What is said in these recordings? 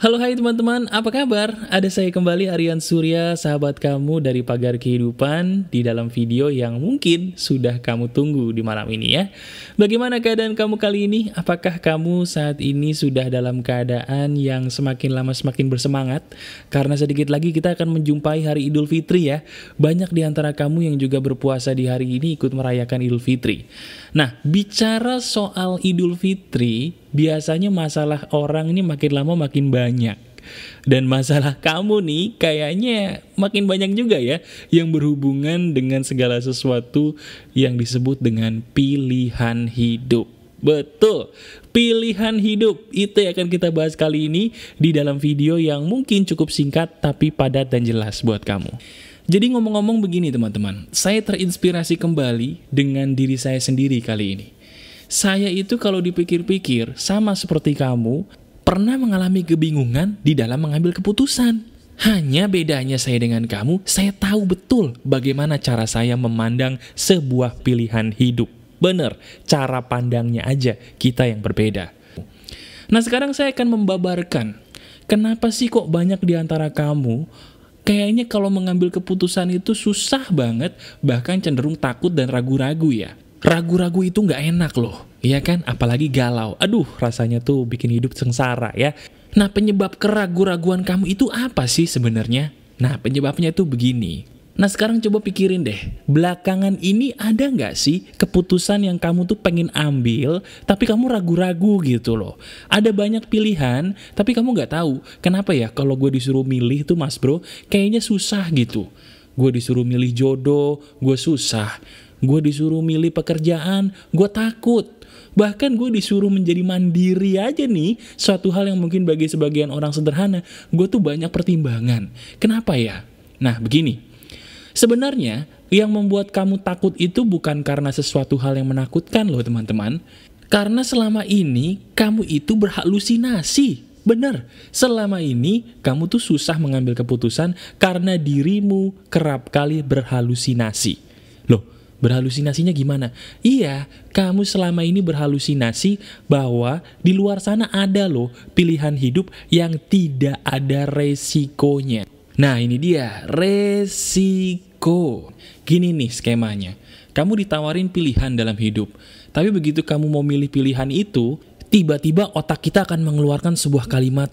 Halo hai teman-teman, apa kabar? Ada saya kembali Aryan Surya, sahabat kamu dari Pagar Kehidupan di dalam video yang mungkin sudah kamu tunggu di malam ini ya. Bagaimana keadaan kamu kali ini? Apakah kamu saat ini sudah dalam keadaan yang semakin lama semakin bersemangat? Karena sedikit lagi kita akan menjumpai hari Idul Fitri ya. Banyak di antara kamu yang juga berpuasa di hari ini ikut merayakan Idul Fitri. Nah, bicara soal Idul Fitri, biasanya masalah orang ini makin lama makin banyak. Dan masalah kamu nih kayaknya makin banyak juga ya, yang berhubungan dengan segala sesuatu yang disebut dengan pilihan hidup. Betul, pilihan hidup itu yang akan kita bahas kali ini di dalam video yang mungkin cukup singkat tapi padat dan jelas buat kamu. Jadi ngomong-ngomong begini teman-teman, saya terinspirasi kembali dengan diri saya sendiri kali ini. Saya itu kalau dipikir-pikir sama seperti kamu, pernah mengalami kebingungan di dalam mengambil keputusan. Hanya bedanya saya dengan kamu, saya tahu betul bagaimana cara saya memandang sebuah pilihan hidup. Bener, cara pandangnya aja kita yang berbeda. Nah sekarang saya akan membabarkan, kenapa sih kok banyak di antara kamu kayaknya kalau mengambil keputusan itu susah banget, bahkan cenderung takut dan ragu-ragu ya. Ragu-ragu itu nggak enak loh, iya kan? Apalagi galau. Aduh, rasanya tuh bikin hidup sengsara ya. Nah, penyebab keragu-raguan kamu itu apa sih sebenarnya? Nah, penyebabnya itu begini. Nah, sekarang coba pikirin deh, belakangan ini ada nggak sih keputusan yang kamu tuh pengen ambil, tapi kamu ragu-ragu gitu loh. Ada banyak pilihan, tapi kamu nggak tahu, kenapa ya kalau gue disuruh milih tuh mas bro, kayaknya susah gitu. Gue disuruh milih jodoh, gue susah. Gue disuruh milih pekerjaan, gue takut. Bahkan gue disuruh menjadi mandiri aja nih, suatu hal yang mungkin bagi sebagian orang sederhana, gue tuh banyak pertimbangan. Kenapa ya? Nah, begini. Sebenarnya, yang membuat kamu takut itu bukan karena sesuatu hal yang menakutkan loh teman-teman. Karena selama ini, kamu itu berhalusinasi. Bener, selama ini kamu tuh susah mengambil keputusan karena dirimu kerap kali berhalusinasi. Loh, berhalusinasinya gimana? Iya, kamu selama ini berhalusinasi bahwa di luar sana ada loh pilihan hidup yang tidak ada resikonya. Nah ini dia, resiko. Gini nih skemanya, kamu ditawarin pilihan dalam hidup, tapi begitu kamu mau milih pilihan itu, tiba-tiba otak kita akan mengeluarkan sebuah kalimat,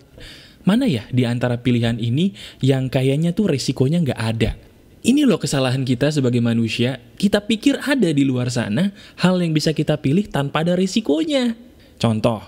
mana ya di antara pilihan ini yang kayaknya tuh resikonya nggak ada. Ini loh kesalahan kita sebagai manusia, kita pikir ada di luar sana hal yang bisa kita pilih tanpa ada risikonya. Contoh,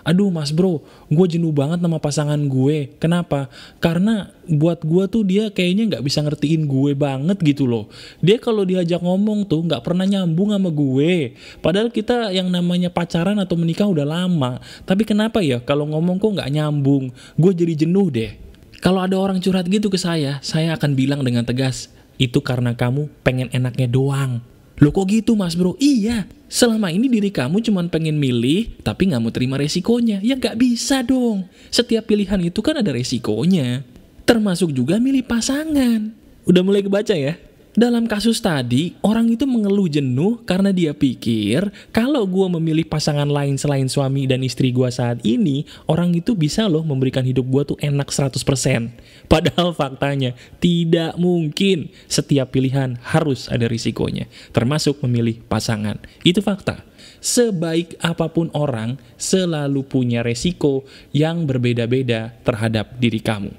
aduh mas bro, gue jenuh banget sama pasangan gue. Kenapa? Karena buat gue tuh dia kayaknya gak bisa ngertiin gue banget gitu loh. Dia kalau diajak ngomong tuh gak pernah nyambung sama gue. Padahal kita yang namanya pacaran atau menikah udah lama. Tapi kenapa ya kalau ngomong kok gak nyambung? Gue jadi jenuh deh. Kalau ada orang curhat gitu ke saya akan bilang dengan tegas, itu karena kamu pengen enaknya doang. Loh kok gitu mas bro? Iya, selama ini diri kamu cuma pengen milih, tapi gak mau terima resikonya. Ya gak bisa dong. Setiap pilihan itu kan ada resikonya. Termasuk juga milih pasangan. Udah mulai kebaca ya? Dalam kasus tadi, orang itu mengeluh jenuh karena dia pikir, kalau gue memilih pasangan lain selain suami dan istri gue saat ini, orang itu bisa loh memberikan hidup gue tuh enak 100%. Padahal faktanya, tidak mungkin setiap pilihan harus ada risikonya, termasuk memilih pasangan. Itu fakta. Sebaik apapun orang, selalu punya resiko yang berbeda-beda terhadap diri kamu.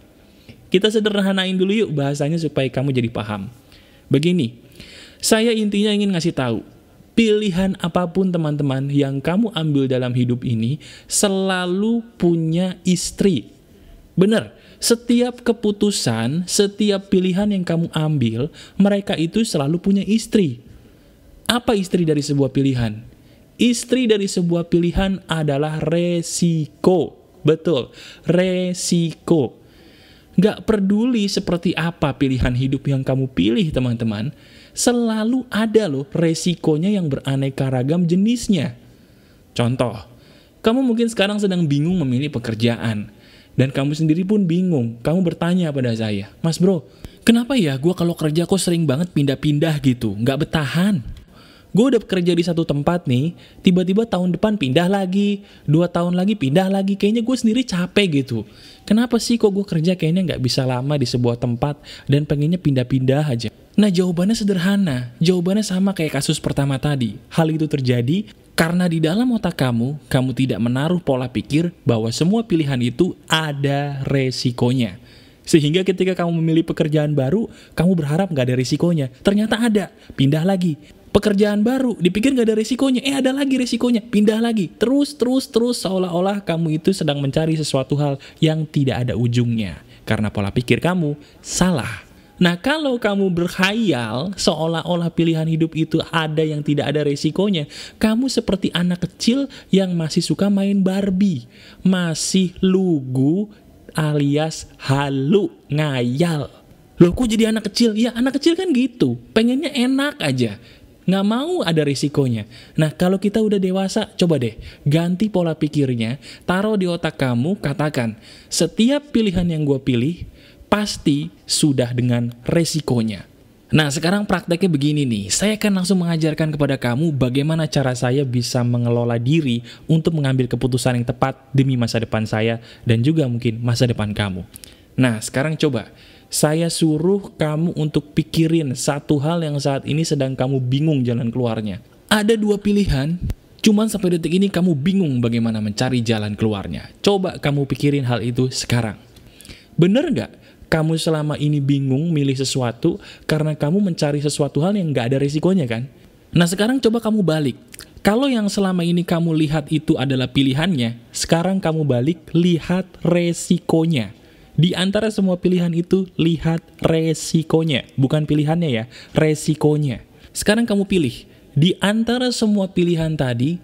Kita sederhanain dulu yuk bahasanya supaya kamu jadi paham. Begini, saya intinya ingin ngasih tahu, pilihan apapun teman-teman yang kamu ambil dalam hidup ini selalu punya istri. Bener, setiap keputusan, setiap pilihan yang kamu ambil, mereka itu selalu punya istri. Apa istri dari sebuah pilihan? Istri dari sebuah pilihan adalah resiko. Betul, resiko. Gak peduli seperti apa pilihan hidup yang kamu pilih teman-teman, selalu ada loh resikonya yang beraneka ragam jenisnya. Contoh, kamu mungkin sekarang sedang bingung memilih pekerjaan, dan kamu sendiri pun bingung. Kamu bertanya pada saya, mas bro, kenapa ya gue kalau kerja kok sering banget pindah-pindah gitu, gak betahan? Gue udah bekerja di satu tempat nih, tiba-tiba tahun depan pindah lagi, 2 tahun lagi pindah lagi, kayaknya gue sendiri capek gitu. Kenapa sih kok gue kerja kayaknya nggak bisa lama di sebuah tempat dan pengennya pindah-pindah aja? Nah jawabannya sederhana, jawabannya sama kayak kasus pertama tadi. Hal itu terjadi karena di dalam otak kamu tidak menaruh pola pikir bahwa semua pilihan itu ada resikonya. Sehingga ketika kamu memilih pekerjaan baru, kamu berharap nggak ada risikonya. Ternyata ada, pindah lagi. Pekerjaan baru, dipikir nggak ada risikonya, ada lagi risikonya, pindah lagi. Terus, seolah-olah kamu itu sedang mencari sesuatu hal yang tidak ada ujungnya. Karena pola pikir kamu salah. Nah, kalau kamu berkhayal seolah-olah pilihan hidup itu ada yang tidak ada resikonya, kamu seperti anak kecil yang masih suka main Barbie. Masih lugu alias halu, ngayal. Loh, kok jadi anak kecil? Ya, anak kecil kan gitu. Pengennya enak aja. Nggak mau ada risikonya. Nah, kalau kita udah dewasa, coba deh, ganti pola pikirnya, taruh di otak kamu, katakan, setiap pilihan yang gue pilih, pasti sudah dengan resikonya. Nah, sekarang prakteknya begini nih, saya akan langsung mengajarkan kepada kamu bagaimana cara saya bisa mengelola diri untuk mengambil keputusan yang tepat demi masa depan saya dan juga mungkin masa depan kamu. Nah, sekarang coba, saya suruh kamu untuk pikirin satu hal yang saat ini sedang kamu bingung jalan keluarnya. Ada 2 pilihan, cuman sampai detik ini kamu bingung bagaimana mencari jalan keluarnya. Coba kamu pikirin hal itu sekarang. Bener nggak? Kamu selama ini bingung milih sesuatu karena kamu mencari sesuatu hal yang nggak ada risikonya kan? Nah sekarang coba kamu balik. Kalau yang selama ini kamu lihat itu adalah pilihannya, sekarang kamu balik, lihat resikonya. Di antara semua pilihan itu, lihat resikonya. Bukan pilihannya ya, resikonya. Sekarang kamu pilih, di antara semua pilihan tadi,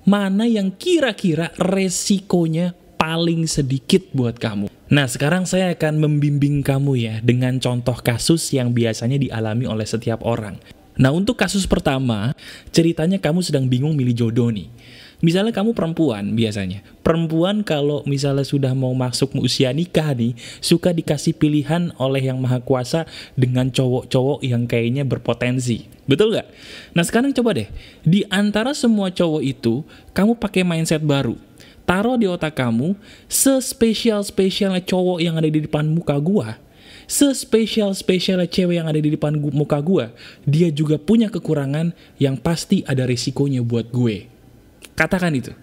mana yang kira-kira resikonya paling sedikit buat kamu. Nah, sekarang saya akan membimbing kamu ya, dengan contoh kasus yang biasanya dialami oleh setiap orang. Nah, untuk kasus pertama, ceritanya kamu sedang bingung milih jodoh nih. Misalnya kamu perempuan biasanya. Perempuan kalau misalnya sudah mau masuk usia nikah nih, suka dikasih pilihan oleh Yang Maha Kuasa dengan cowok-cowok yang kayaknya berpotensi. Betul nggak? Nah sekarang coba deh, di antara semua cowok itu, kamu pakai mindset baru. Taruh di otak kamu, sespesial-spesialnya cowok yang ada di depan muka gua, sespesial-spesialnya cewek yang ada di depan muka gua, dia juga punya kekurangan yang pasti ada risikonya buat gue. Katakan itu.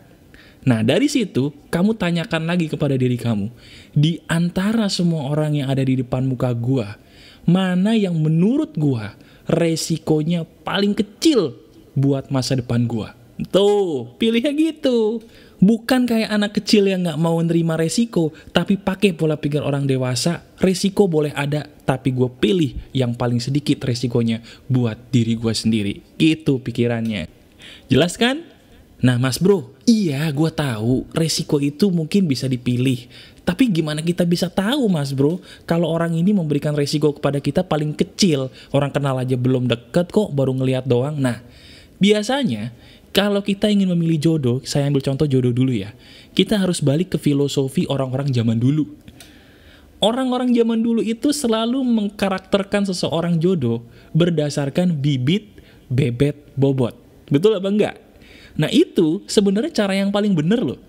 Nah, dari situ, kamu tanyakan lagi kepada diri kamu. Di antara semua orang yang ada di depan muka gua, mana yang menurut gua resikonya paling kecil buat masa depan gua? Tuh, pilihnya gitu. Bukan kayak anak kecil yang gak mau nerima resiko, tapi pakai pola pikir orang dewasa, resiko boleh ada, tapi gue pilih yang paling sedikit resikonya buat diri gue sendiri. Itu pikirannya. Jelas kan? Nah mas bro, iya gue tahu resiko itu mungkin bisa dipilih. Tapi gimana kita bisa tahu mas bro, kalau orang ini memberikan resiko kepada kita paling kecil. Orang kenal aja belum deket kok, baru ngeliat doang. Nah, biasanya kalau kita ingin memilih jodoh, saya ambil contoh jodoh dulu ya. Kita harus balik ke filosofi orang-orang zaman dulu. Orang-orang zaman dulu itu selalu mengkarakterkan seseorang jodoh berdasarkan bibit, bebet, bobot. Betul apa enggak? Nah itu sebenarnya cara yang paling bener loh.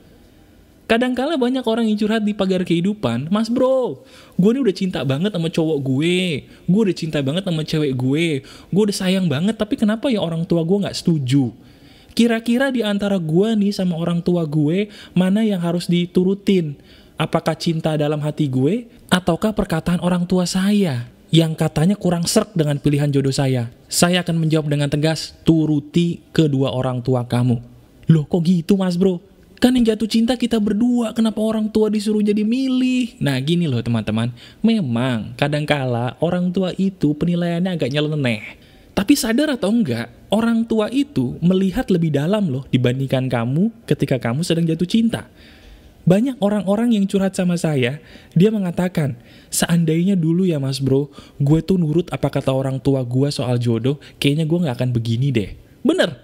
Kadangkala banyak orang yang curhat di pagar kehidupan, mas bro, gue ini udah cinta banget sama cowok gue udah cinta banget sama cewek gue udah sayang banget, tapi kenapa ya orang tua gue gak setuju? Kira-kira di antara gue nih sama orang tua gue, mana yang harus diturutin? Apakah cinta dalam hati gue, ataukah perkataan orang tua saya yang katanya kurang serk dengan pilihan jodoh saya? Saya akan menjawab dengan tegas, turuti kedua orang tua kamu. Loh kok gitu mas bro? Kan yang jatuh cinta kita berdua, kenapa orang tua disuruh jadi milih? Nah gini loh teman-teman, memang kadangkala orang tua itu penilaiannya agak nyeleneh. Tapi sadar atau enggak, orang tua itu melihat lebih dalam loh dibandingkan kamu ketika kamu sedang jatuh cinta. Banyak orang-orang yang curhat sama saya, dia mengatakan, seandainya dulu ya mas bro, gue tuh nurut apa kata orang tua gue soal jodoh, kayaknya gue gak akan begini deh. Bener,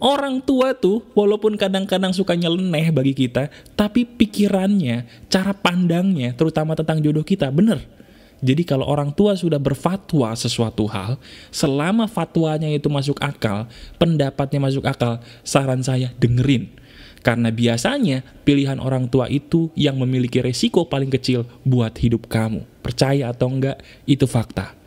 orang tua tuh walaupun kadang-kadang suka nyeleneh bagi kita, tapi pikirannya, cara pandangnya, terutama tentang jodoh kita, bener. Jadi kalau orang tua sudah berfatwa sesuatu hal, selama fatwanya itu masuk akal, pendapatnya masuk akal, saran saya dengerin. Karena biasanya pilihan orang tua itu yang memiliki resiko paling kecil buat hidup kamu. Percaya atau enggak, itu fakta.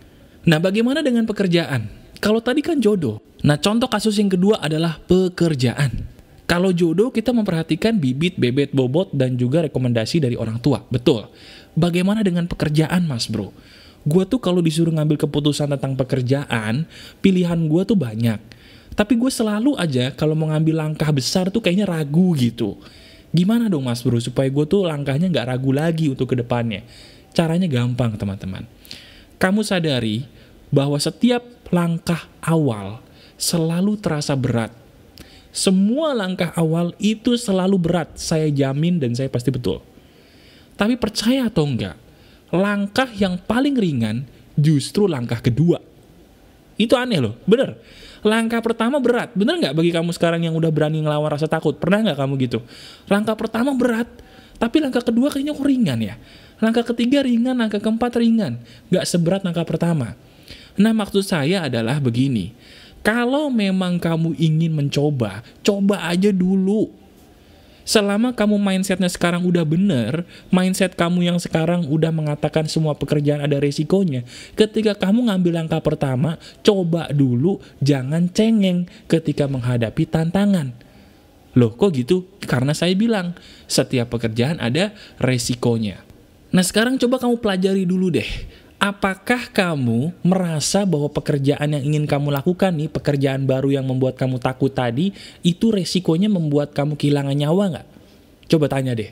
Nah, bagaimana dengan pekerjaan? Kalau tadi kan jodoh. Nah, contoh kasus yang kedua adalah pekerjaan. Kalau jodoh kita memperhatikan bibit, bebet, bobot, dan juga rekomendasi dari orang tua. Betul. Bagaimana dengan pekerjaan, Mas Bro? Gue tuh kalau disuruh ngambil keputusan tentang pekerjaan, pilihan gue tuh banyak. Tapi gue selalu aja kalau mau ngambil langkah besar tuh kayaknya ragu gitu. Gimana dong Mas Bro supaya gue tuh langkahnya gak ragu lagi untuk kedepannya? Caranya gampang teman-teman. Kamu sadari bahwa setiap langkah awal selalu terasa berat. Semua langkah awal itu selalu berat, saya jamin dan saya pasti betul. Tapi percaya atau enggak, langkah yang paling ringan justru langkah kedua. Itu aneh loh, bener. Langkah pertama berat, bener nggak bagi kamu sekarang yang udah berani ngelawan rasa takut? Pernah nggak kamu gitu? Langkah pertama berat, tapi langkah kedua kayaknya kok ringan ya. Langkah ketiga ringan, langkah keempat ringan. Nggak seberat langkah pertama. Nah maksud saya adalah begini. Kalau memang kamu ingin mencoba, coba aja dulu. Selama kamu mindsetnya sekarang udah bener, mindset kamu yang sekarang udah mengatakan semua pekerjaan ada resikonya, ketika kamu ngambil langkah pertama, coba dulu, jangan cengeng ketika menghadapi tantangan. Loh kok gitu? Karena saya bilang, setiap pekerjaan ada resikonya. Nah sekarang coba kamu pelajari dulu deh. Apakah kamu merasa bahwa pekerjaan yang ingin kamu lakukan nih, pekerjaan baru yang membuat kamu takut tadi, itu resikonya membuat kamu kehilangan nyawa nggak? Coba tanya deh.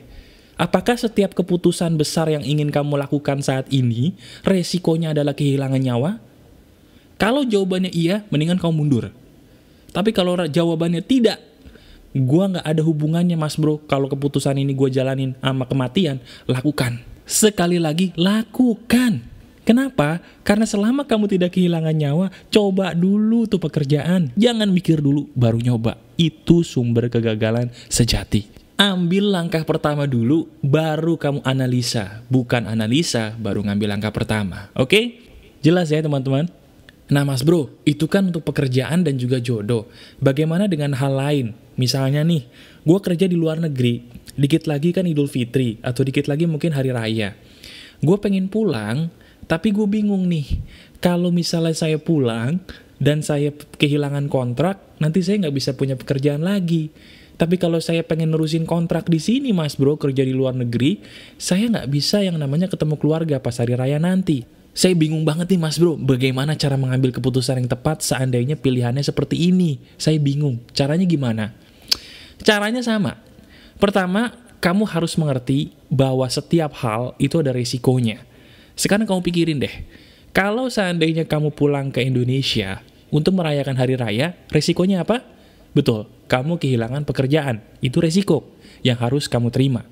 Apakah setiap keputusan besar yang ingin kamu lakukan saat ini, resikonya adalah kehilangan nyawa? Kalau jawabannya iya, mendingan kamu mundur. Tapi kalau jawabannya tidak, gua nggak ada hubungannya Mas Bro, kalau keputusan ini gue jalanin sama kematian, lakukan. Sekali lagi, lakukan. Kenapa? Karena selama kamu tidak kehilangan nyawa, coba dulu tuh pekerjaan. Jangan mikir dulu, baru nyoba. Itu sumber kegagalan sejati. Ambil langkah pertama dulu, baru kamu analisa. Bukan analisa, baru ngambil langkah pertama. Oke? Jelas ya teman-teman? Nah Mas Bro, itu kan untuk pekerjaan dan juga jodoh. Bagaimana dengan hal lain? Misalnya nih, gue kerja di luar negeri. Dikit lagi kan Idul Fitri, atau dikit lagi mungkin Hari Raya. Gue pengen pulang, tapi gue bingung nih, kalau misalnya saya pulang dan saya kehilangan kontrak, nanti saya nggak bisa punya pekerjaan lagi. Tapi kalau saya pengen nerusin kontrak di sini Mas Bro, kerja di luar negeri, saya nggak bisa yang namanya ketemu keluarga pas hari raya nanti. Saya bingung banget nih Mas Bro, bagaimana cara mengambil keputusan yang tepat seandainya pilihannya seperti ini? Saya bingung, caranya gimana? Caranya sama. Pertama, kamu harus mengerti bahwa setiap hal itu ada resikonya. Sekarang kamu pikirin deh, kalau seandainya kamu pulang ke Indonesia untuk merayakan hari raya, resikonya apa? Betul, kamu kehilangan pekerjaan. Itu resiko yang harus kamu terima.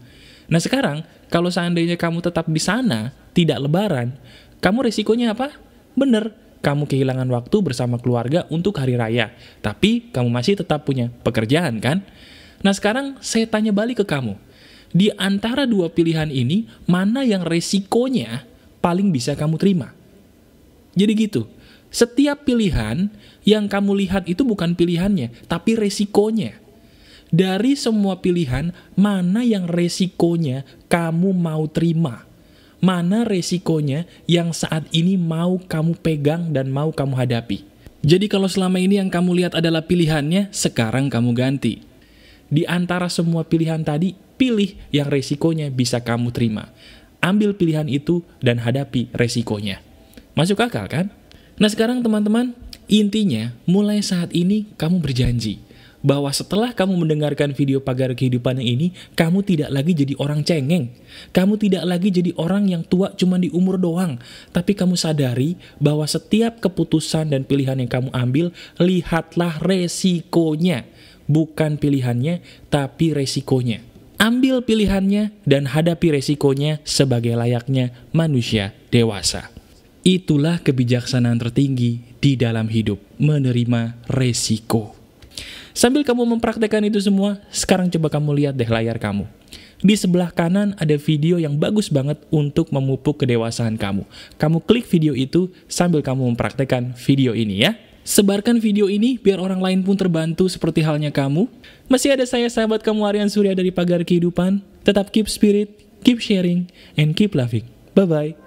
Nah sekarang, kalau seandainya kamu tetap di sana, tidak lebaran, kamu resikonya apa? Bener, kamu kehilangan waktu bersama keluarga untuk hari raya. Tapi kamu masih tetap punya pekerjaan kan? Nah sekarang saya tanya balik ke kamu. Di antara dua pilihan ini, mana yang resikonya paling bisa kamu terima? Jadi gitu, setiap pilihan yang kamu lihat itu bukan pilihannya, tapi resikonya. Dari semua pilihan, mana yang resikonya kamu mau terima? Mana resikonya yang saat ini mau kamu pegang dan mau kamu hadapi? Jadi kalau selama ini yang kamu lihat adalah pilihannya, sekarang kamu ganti. Di antara semua pilihan tadi, pilih yang resikonya bisa kamu terima. Ambil pilihan itu dan hadapi resikonya. Masuk akal kan? Nah sekarang teman-teman, intinya mulai saat ini kamu berjanji bahwa setelah kamu mendengarkan video Pagar Kehidupan yang ini, kamu tidak lagi jadi orang cengeng. Kamu tidak lagi jadi orang yang tua cuma di umur doang. Tapi kamu sadari bahwa setiap keputusan dan pilihan yang kamu ambil, lihatlah resikonya. Bukan pilihannya, tapi resikonya. Ambil pilihannya dan hadapi resikonya sebagai layaknya manusia dewasa. Itulah kebijaksanaan tertinggi di dalam hidup, menerima resiko. Sambil kamu mempraktekkan itu semua, sekarang coba kamu lihat deh layar kamu. Di sebelah kanan ada video yang bagus banget untuk memupuk kedewasaan kamu. Kamu klik video itu sambil kamu mempraktekkan video ini ya. Sebarkan video ini biar orang lain pun terbantu seperti halnya kamu. Masih ada saya, sahabat kamu, Aryan Surya dari Pagar Kehidupan. Tetap keep spirit, keep sharing, and keep laughing. Bye-bye.